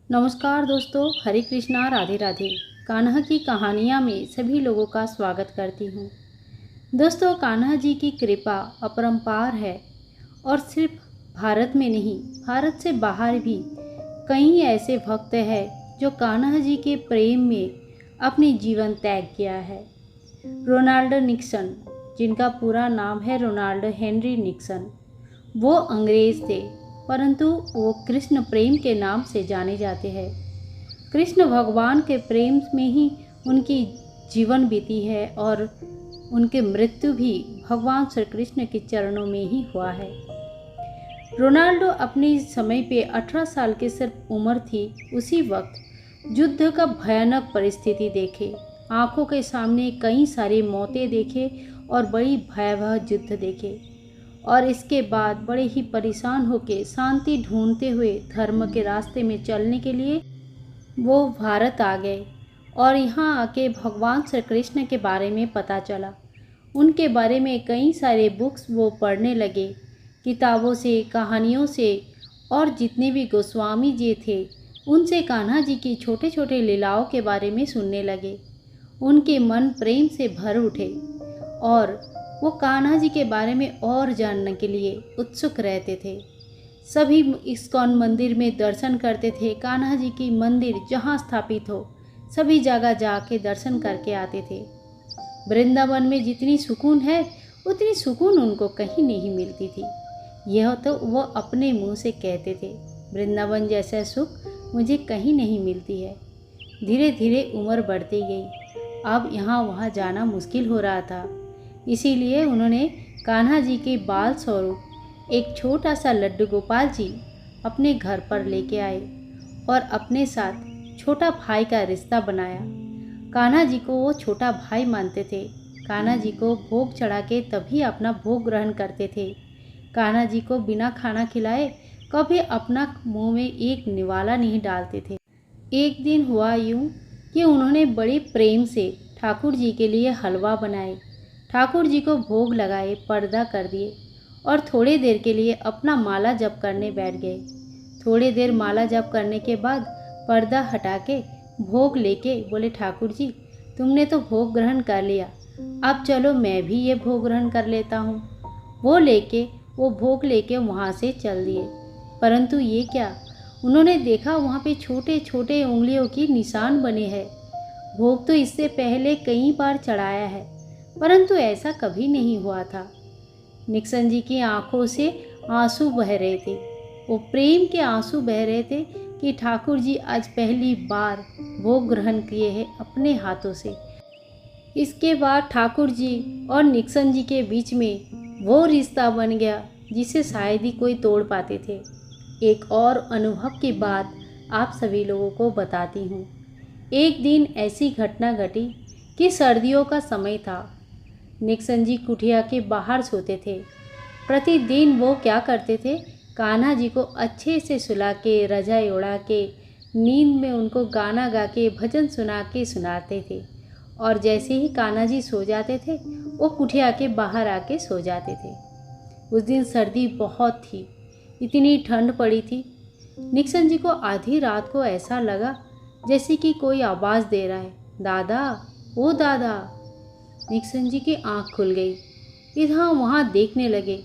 नमस्कार दोस्तों, हरे कृष्णा, राधे राधे। कान्हा की कहानियाँ में सभी लोगों का स्वागत करती हूँ। दोस्तों, कान्हा जी की कृपा अपरंपार है और सिर्फ भारत में नहीं, भारत से बाहर भी कई ऐसे भक्त हैं जो कान्हा जी के प्रेम में अपनी जीवन त्याग किया है। रोनाल्ड निक्सन, जिनका पूरा नाम है रोनाल्ड हेनरी निक्सन, वो अंग्रेज़ थे, परंतु वो कृष्ण प्रेम के नाम से जाने जाते हैं। कृष्ण भगवान के प्रेम में ही उनकी जीवन बीती है और उनकी मृत्यु भी भगवान श्री कृष्ण के चरणों में ही हुआ है। रोनाल्डो अपने समय पे 18 साल की सिर्फ उम्र थी। उसी वक्त युद्ध का भयानक परिस्थिति देखे, आंखों के सामने कई सारी मौतें देखे और बड़ी भयावह युद्ध देखे, और इसके बाद बड़े ही परेशान होकर शांति ढूंढते हुए धर्म के रास्ते में चलने के लिए वो भारत आ गए। और यहाँ आके भगवान श्री कृष्ण के बारे में पता चला। उनके बारे में कई सारे बुक्स वो पढ़ने लगे, किताबों से, कहानियों से, और जितने भी गोस्वामी जी थे उनसे कान्हा जी की छोटे छोटे लीलाओं के बारे में सुनने लगे। उनके मन प्रेम से भर उठे और वो कान्हा जी के बारे में और जानने के लिए उत्सुक रहते थे। सभी इस्कॉन मंदिर में दर्शन करते थे। कान्हा जी की मंदिर जहाँ स्थापित हो सभी जगह जाके दर्शन करके आते थे। वृंदावन में जितनी सुकून है उतनी सुकून उनको कहीं नहीं मिलती थी। यह तो वो अपने मुंह से कहते थे, वृंदावन जैसा सुख मुझे कहीं नहीं मिलती है। धीरे धीरे उम्र बढ़ती गई। अब यहाँ वहाँ जाना मुश्किल हो रहा था। इसीलिए उन्होंने कान्हा जी के बाल स्वरूप एक छोटा सा लड्डू गोपाल जी अपने घर पर लेके आए और अपने साथ छोटा भाई का रिश्ता बनाया। कान्हा जी को वो छोटा भाई मानते थे। कान्हा जी को भोग चढ़ा के तभी अपना भोग ग्रहण करते थे। कान्हा जी को बिना खाना खिलाए कभी अपना मुंह में एक निवाला नहीं डालते थे। एक दिन हुआ यूं कि उन्होंने बड़े प्रेम से ठाकुर जी के लिए हलवा बनाए, ठाकुर जी को भोग लगाए, पर्दा कर दिए और थोड़ी देर के लिए अपना माला जप करने बैठ गए। थोड़ी देर माला जप करने के बाद पर्दा हटा के भोग लेके बोले, ठाकुर जी तुमने तो भोग ग्रहण कर लिया, अब चलो मैं भी ये भोग ग्रहण कर लेता हूँ। वो भोग लेके वहाँ से चल दिए। परंतु ये क्या, उन्होंने देखा वहाँ पे छोटे छोटे उंगलियों की निशान बने हैं। भोग तो इससे पहले कई बार चढ़ाया है, परंतु ऐसा कभी नहीं हुआ था। निक्सन जी की आंखों से आंसू बह रहे थे। वो प्रेम के आंसू बह रहे थे कि ठाकुर जी आज पहली बार भोग ग्रहण किए हैं अपने हाथों से। इसके बाद ठाकुर जी और निक्सन जी के बीच में वो रिश्ता बन गया जिसे शायद ही कोई तोड़ पाते थे। एक और अनुभव की बात आप सभी लोगों को बताती हूँ। एक दिन ऐसी घटना घटी कि सर्दियों का समय था। निक्सन जी कुटिया के बाहर सोते थे। प्रतिदिन वो क्या करते थे, कान्हा जी को अच्छे से सुला के, रजाई उड़ा के, नींद में उनको गाना गा के, भजन सुना के सुनाते थे। और जैसे ही कान्हा जी सो जाते थे वो कुटिया के बाहर आके सो जाते थे। उस दिन सर्दी बहुत थी, इतनी ठंड पड़ी थी। निक्सन जी को आधी रात को ऐसा लगा जैसे कि कोई आवाज़ दे रहा है, दादा, ओ दादा। निक्सन जी की आँख खुल गई। इधर वहाँ देखने लगे,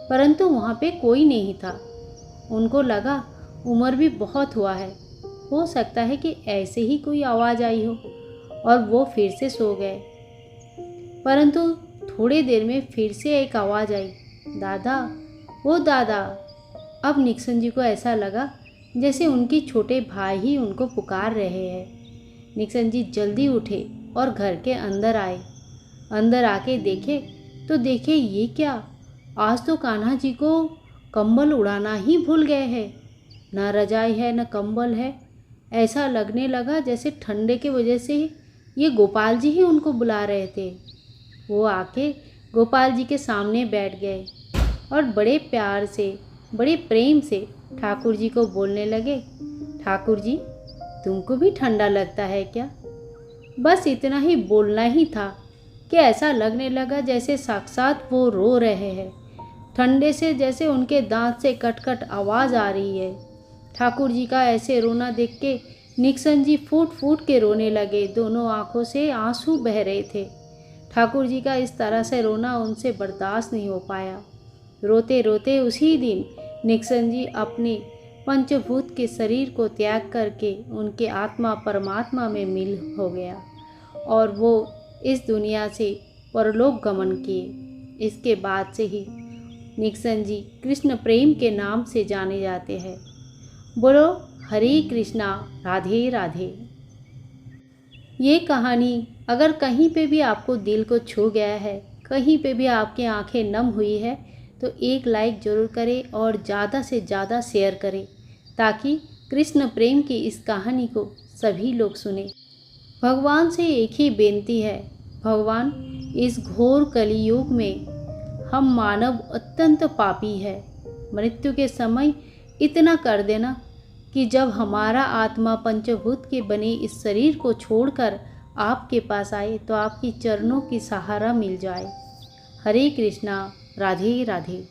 परंतु वहाँ पे कोई नहीं था। उनको लगा उम्र भी बहुत हुआ है, हो सकता है कि ऐसे ही कोई आवाज़ आई हो, और वो फिर से सो गए। परंतु थोड़ी देर में फिर से एक आवाज़ आई, दादा, ओ दादा। अब निक्सन जी को ऐसा लगा जैसे उनके छोटे भाई ही उनको पुकार रहे हैं। निक्सन जी जल्दी उठे और घर के अंदर आए। अंदर आके देखे तो देखे ये क्या, आज तो कान्हा जी को कंबल उड़ाना ही भूल गए हैं। न रजाई है न कंबल है। ऐसा लगने लगा जैसे ठंडे की वजह से ये गोपाल जी ही उनको बुला रहे थे। वो आके गोपाल जी के सामने बैठ गए और बड़े प्यार से, बड़े प्रेम से ठाकुर जी को बोलने लगे, ठाकुर जी तुमको भी ठंडा लगता है क्या? बस इतना ही बोलना ही था कि ऐसा लगने लगा जैसे साक्षात वो रो रहे हैं, ठंडे से, जैसे उनके दांत से कट कट आवाज़ आ रही है। ठाकुर जी का ऐसे रोना देख के निक्सन जी फूट फूट के रोने लगे। दोनों आंखों से आंसू बह रहे थे। ठाकुर जी का इस तरह से रोना उनसे बर्दाश्त नहीं हो पाया। रोते रोते उसी दिन निक्सन जी अपने पंचभूत के शरीर को त्याग करके उनके आत्मा परमात्मा में मिल हो गया और वो इस दुनिया से परलोक गमन किए। इसके बाद से ही निक्सन जी कृष्ण प्रेम के नाम से जाने जाते हैं। बोलो हरे कृष्णा, राधे राधे। ये कहानी अगर कहीं पे भी आपको दिल को छू गया है, कहीं पे भी आपकी आंखें नम हुई है, तो एक लाइक ज़रूर करें और ज़्यादा से ज़्यादा शेयर करें ताकि कृष्ण प्रेम की इस कहानी को सभी लोग सुने। भगवान से एक ही बेनती है, भगवान इस घोर कलियुग में हम मानव अत्यंत पापी है। मृत्यु के समय इतना कर देना कि जब हमारा आत्मा पंचभूत के बने इस शरीर को छोड़कर आपके पास आए तो आपकी चरणों की सहारा मिल जाए। हरे कृष्णा, राधे राधे।